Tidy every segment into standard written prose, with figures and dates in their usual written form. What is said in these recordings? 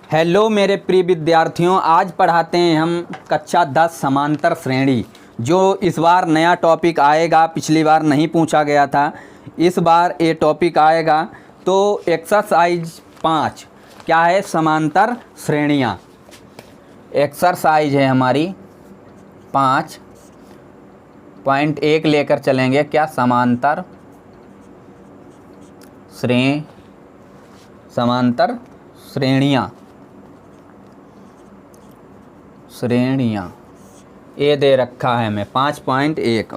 Hello मेरे प्रिय विद्यार्थियों, आज पढ़ाते हैं हम कक्षा 10 समांतर श्रेणी। जो इस बार नया टॉपिक आएगा, पिछली बार नहीं पूछा गया था, इस बार ये टॉपिक आएगा। तो एक्सरसाइज 5 क्या है? समांतर श्रेणियाँ। एक्सरसाइज है हमारी 5.1 लेकर चलेंगे। क्या? समांतर श्रेणियाँ ये दे रखा है हमें 5.1।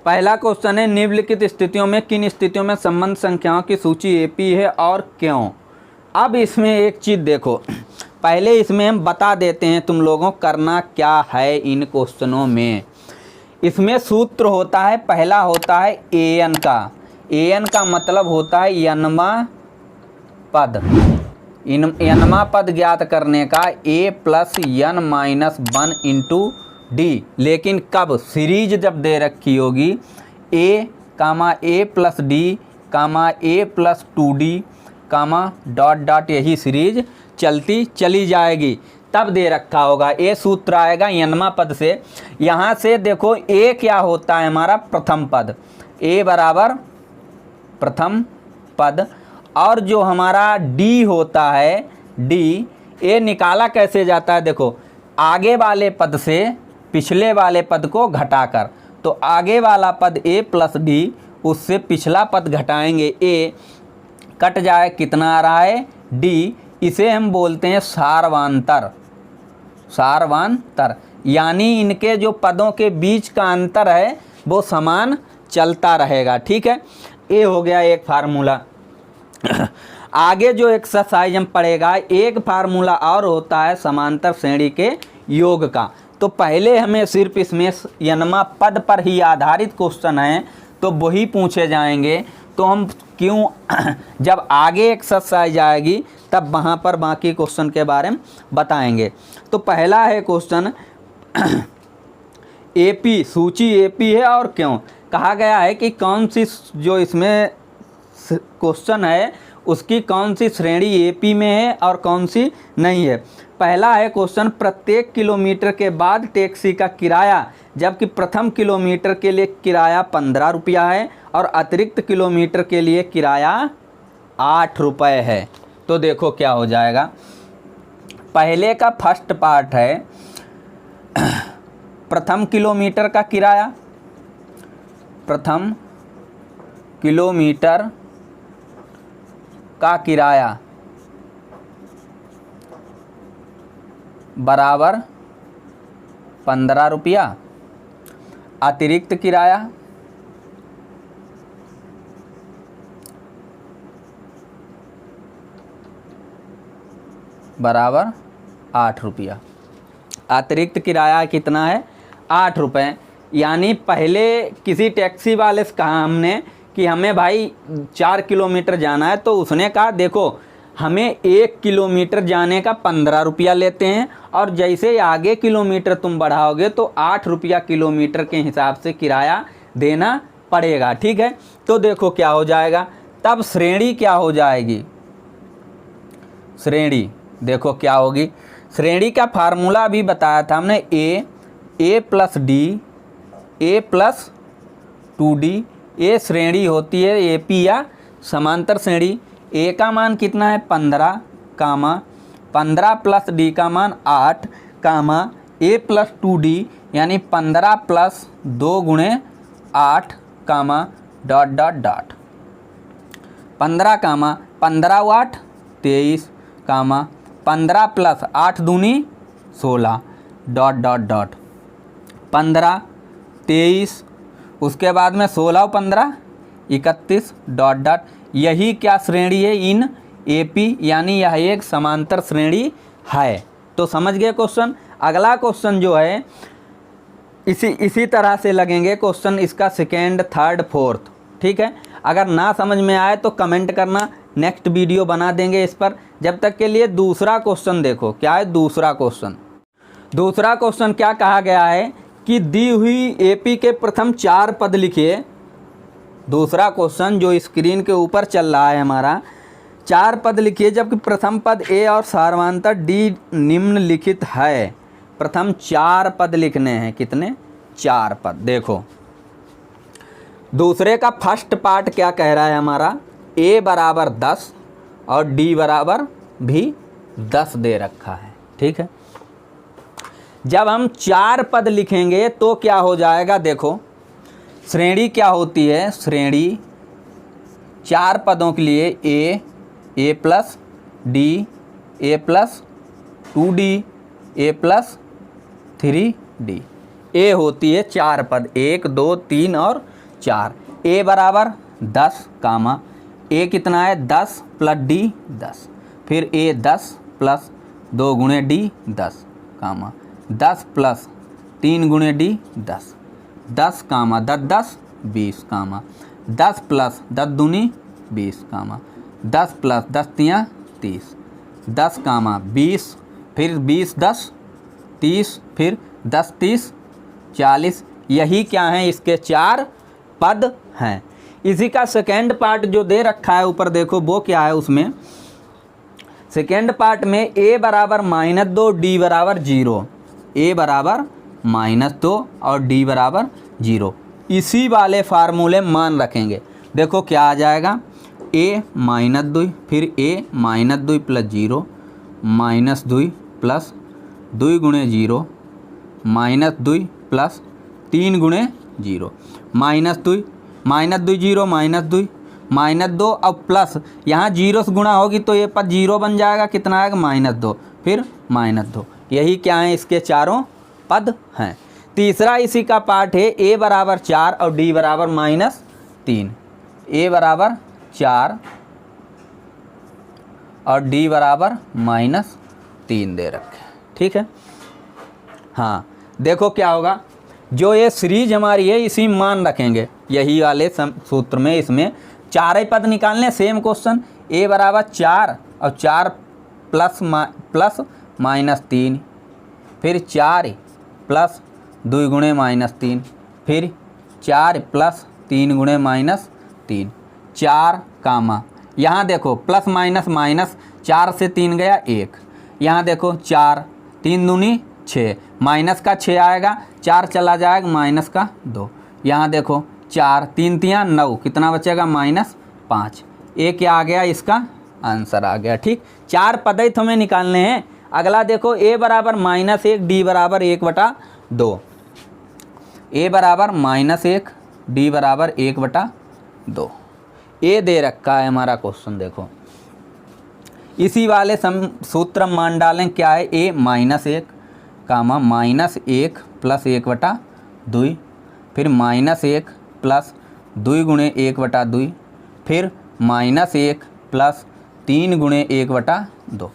पहला क्वेश्चन है, निम्नलिखित स्थितियों में किन स्थितियों में संबंध संख्याओं की सूची एपी है और क्यों? अब इसमें एक चीज़ देखो, पहले इसमें हम बता देते हैं तुम लोगों करना क्या है इन क्वेश्चनों में। इसमें सूत्र होता है, पहला होता है एन का। एन का मतलब होता है यनमा पद। यनमा पद ज्ञात करने का A plus N minus 1 into D. लेकिन कब? सीरीज जब दे रखी होगी A comma A plus D comma A plus 2d comma dot dot, यही सीरीज चलती चली जाएगी, तब दे रखा होगा। ये सूत्र आएगा यनमा पद से। यहाँ से देखो ए क्या होता है हमारा? प्रथम पद। ए बराबर प्रथम पद। और जो हमारा डी होता है, डी, ये निकाला कैसे जाता है? देखो, आगे वाले पद से पिछले वाले पद को घटाकर। तो आगे वाला पद ए प्लस डी, उससे पिछला पद घटाएंगे ए, कट जाए, कितना आ रहा है? डी। इसे हम बोलते हैं सारवांतर। सारवांतर यानी इनके जो पदों के बीच का अंतर है वो समान चलता रहेगा। ठीक है, ये हो गया एक फार्मूला। आगे जो एक्सरसाइज हम पढ़ेगा, एक फार्मूला और होता है समांतर श्रेणी के योग का। तो पहले हमें सिर्फ इसमें यनमा पद पर ही आधारित क्वेश्चन हैं तो वही पूछे जाएंगे। तो हम क्यों जब आगे एक्सरसाइज आएगी तब वहाँ पर बाकी क्वेश्चन के बारे में बताएंगे। तो पहला है क्वेश्चन एपी, सूची एपी है और क्यों? कहा गया है कि कौन सी, जो इसमें क्वेश्चन है उसकी कौन सी श्रेणी एपी में है और कौन सी नहीं है। पहला है क्वेश्चन, प्रत्येक किलोमीटर के बाद टैक्सी का किराया, जबकि प्रथम किलोमीटर के लिए किराया 15 रुपया है और अतिरिक्त किलोमीटर के लिए किराया 8 रुपये है। तो देखो क्या हो जाएगा। पहले का फर्स्ट पार्ट है प्रथम किलोमीटर का किराया। प्रथम किलोमीटर का किराया बराबर 15 रुपया, अतिरिक्त किराया बराबर 8 रुपया। अतिरिक्त किराया कितना है? 8 रुपये। यानी पहले किसी टैक्सी वाले से कहा हमने कि हमें भाई 4 किलोमीटर जाना है, तो उसने कहा देखो हमें 1 किलोमीटर जाने का 15 रुपया लेते हैं और जैसे आगे किलोमीटर तुम बढ़ाओगे तो 8 रुपया किलोमीटर के हिसाब से किराया देना पड़ेगा। ठीक है, तो देखो क्या हो जाएगा। तब श्रेणी क्या हो जाएगी? श्रेणी देखो क्या होगी। श्रेणी का फार्मूला भी बताया था हमने, ए प्लस डी, ए प्लस 2d। ये श्रेणी होती है एपी या समांतर श्रेणी। ए का मान कितना है? 15 कामा 15 प्लस डी का मान 8 कामा ए प्लस 2d यानी 15 प्लस 2 गुणे 8 कामा डॉट डॉट डॉट 15 कामा 15 8 23 कामा 15 प्लस 8 दूनी 16 डॉट डॉट डॉट 15 23, उसके बाद में 16 15 31 डॉट डॉट। यही क्या श्रेणी है? इन एपी, यानी यह एक समांतर श्रेणी है। तो समझ गए क्वेश्चन। अगला क्वेश्चन जो है इसी तरह से लगेंगे क्वेश्चन, इसका सेकेंड, थर्ड, फोर्थ। ठीक है, अगर ना समझ में आए तो कमेंट करना, नेक्स्ट वीडियो बना देंगे इस पर। जब तक के लिए दूसरा क्वेश्चन देखो। क्या है दूसरा क्वेश्चन? दूसरा क्वेश्चन क्या कहा गया है कि दी हुई एपी के प्रथम 4 पद लिखिए। दूसरा क्वेश्चन जो स्क्रीन के ऊपर चल रहा है हमारा, 4 पद लिखिए जबकि प्रथम पद ए और सार्वधातुक डी निम्नलिखित है। प्रथम 4 पद लिखने हैं। कितने? 4 पद। देखो दूसरे का फर्स्ट पार्ट क्या कह रहा है हमारा, ए बराबर 10 और डी बराबर भी 10 दे रखा है। ठीक है, जब हम 4 पद लिखेंगे तो क्या हो जाएगा, देखो श्रेणी क्या होती है, श्रेणी 4 पदों के लिए ए प्लस डी, ए प्लस 2d, ए प्लस 3d, ए होती है 4 पद, 1 2 3 और 4। ए बराबर 10 कामा ए कितना है 10 प्लस डी 10, फिर ए 10 प्लस 2 गुणे डी 10 कामा 10 प्लस 3 गुणे डी 10, 10 कामा 10 10 20 कामा 10 प्लस 10 दूनी 20 कामा 10 प्लस 10 तियाँ 30, 10 कामा 20, फिर 20 10 30, फिर 10 30 40। यही क्या है, इसके 4 पद हैं। इसी का सेकेंड पार्ट जो दे रखा है ऊपर देखो वो क्या है, उसमें सेकेंड पार्ट में ए बराबर -2 डी बराबर 0, ए बराबर -2 और डी बराबर 0। इसी वाले फार्मूले मान रखेंगे। देखो क्या आ जाएगा, ए -2, फिर ए -2 प्लस 0 -2 प्लस 2 गुणे 0 -2 प्लस 3 गुणे 0 -2 0 -2 अब प्लस यहाँ 0 से गुणा होगी तो ये पद 0 बन जाएगा। कितना आएगा -2, फिर -2। यही क्या है, इसके चारों पद हैं। तीसरा इसी का पार्ट है ए बराबर 4 और डी बराबर -3। ए बराबर 4 और डी बराबर -3 दे रखे। ठीक है, हाँ देखो क्या होगा, जो ये सीरीज हमारी है इसी मान रखेंगे। यही वाले सूत्र में इसमें 4 ही पद निकालने, सेम क्वेश्चन। ए बराबर 4 और 4 प्लस -3, फिर 4 प्लस 2 गुणे -3, फिर 4 प्लस 3 गुणे -3, 4 कामा यहाँ देखो प्लस माइनस 4 से 3 गया 1, यहाँ देखो 4 3 दूनी 6, माइनस का 6 आएगा, 4 चला जाएगा माइनस का 2, यहाँ देखो 4 3 तियाँ 9, कितना बचेगा -5। ए क्या आ गया, इसका आंसर आ गया। ठीक, 4 पद ही हमें निकालने हैं। अगला देखो ए बराबर -1 डी बराबर 1/2, ए बराबर -1 डी बराबर 1/2। ए दे रखा है हमारा क्वेश्चन। देखो इसी वाले सूत्र मान डालें, क्या है, ए -1 कामा -1 प्लस 1/2, फिर -1 प्लस 2 गुणे 1/2, फिर -1 प्लस 3 गुणे 1/2,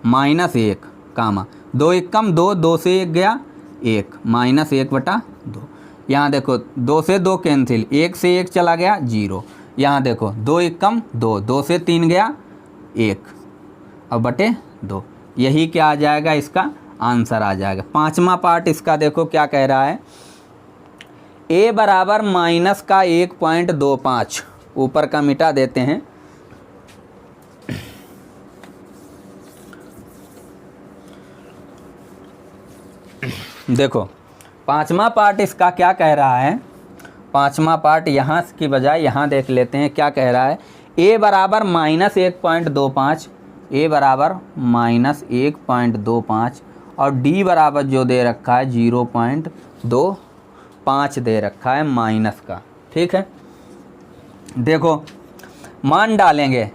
-1 कामा 2 1 कम 2, 2 से 1 गया 1, -1/2। यहाँ देखो 2 से 2 कैंसिल, 1 से 1 चला गया 0, यहाँ देखो 2 1 कम 2, 2 से 3 गया 1 और बटे 2। यही क्या आ जाएगा, इसका आंसर आ जाएगा। 5वां पार्ट इसका देखो क्या कह रहा है, ए बराबर -1.25, ऊपर का मिटा देते हैं। देखो 5वां पार्ट इसका क्या कह रहा है, 5वां पार्ट यहाँ की बजाय यहाँ देख लेते हैं क्या कह रहा है। ए बराबर -1.25, ए बराबर -1.25 और डी बराबर जो दे रखा है 0.25 दे रखा है माइनस का। ठीक है, देखो मान डालेंगे,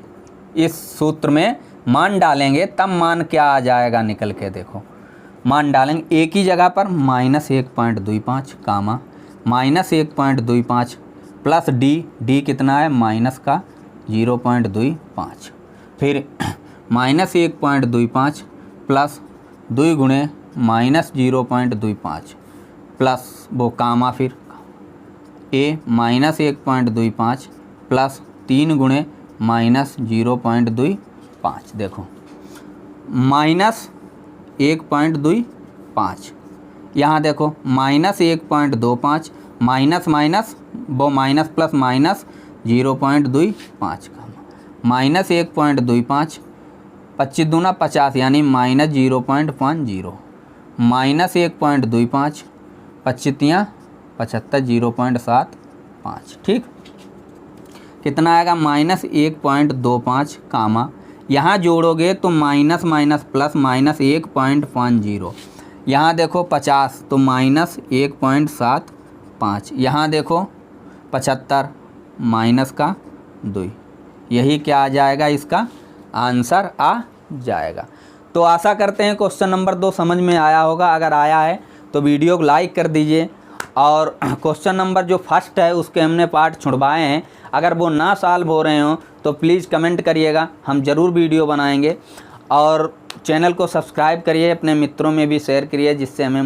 इस सूत्र में मान डालेंगे तब मान क्या आ जाएगा निकल के। देखो मान डालेंगे, ए की जगह पर -1.25 कामा -1.25 प्लस डी कितना है माइनस का 0.25, फिर -1.25 प्लस 2 गुणे -0.25 प्लस वो कामा, फिर ए -1.25 प्लस 3 गुणे -0.25। देखो -1.25, यहाँ देखो -1.25 माइनस वो माइनस प्लस -0.25 का -1.25, 25 दूना 50 यानी -0.50, -1.25, 25 तियाँ 75, 0.75। ठीक, कितना आएगा -1.25 कामा, यहाँ जोड़ोगे तो माइनस माइनस प्लस -1.50, यहाँ देखो 50 तो -1.75, यहाँ देखो 75 माइनस का 2, यही क्या आ जाएगा, इसका आंसर आ जाएगा। तो आशा करते हैं क्वेश्चन नंबर 2 समझ में आया होगा। अगर आया है तो वीडियो को लाइक कर दीजिए, और क्वेश्चन नंबर जो फर्स्ट है उसके हमने पार्ट छुड़वाए हैं, अगर वो ना सॉल्व हो रहे हो तो प्लीज़ कमेंट करिएगा, हम ज़रूर वीडियो बनाएंगे। और चैनल को सब्सक्राइब करिए, अपने मित्रों में भी शेयर करिए, जिससे हमें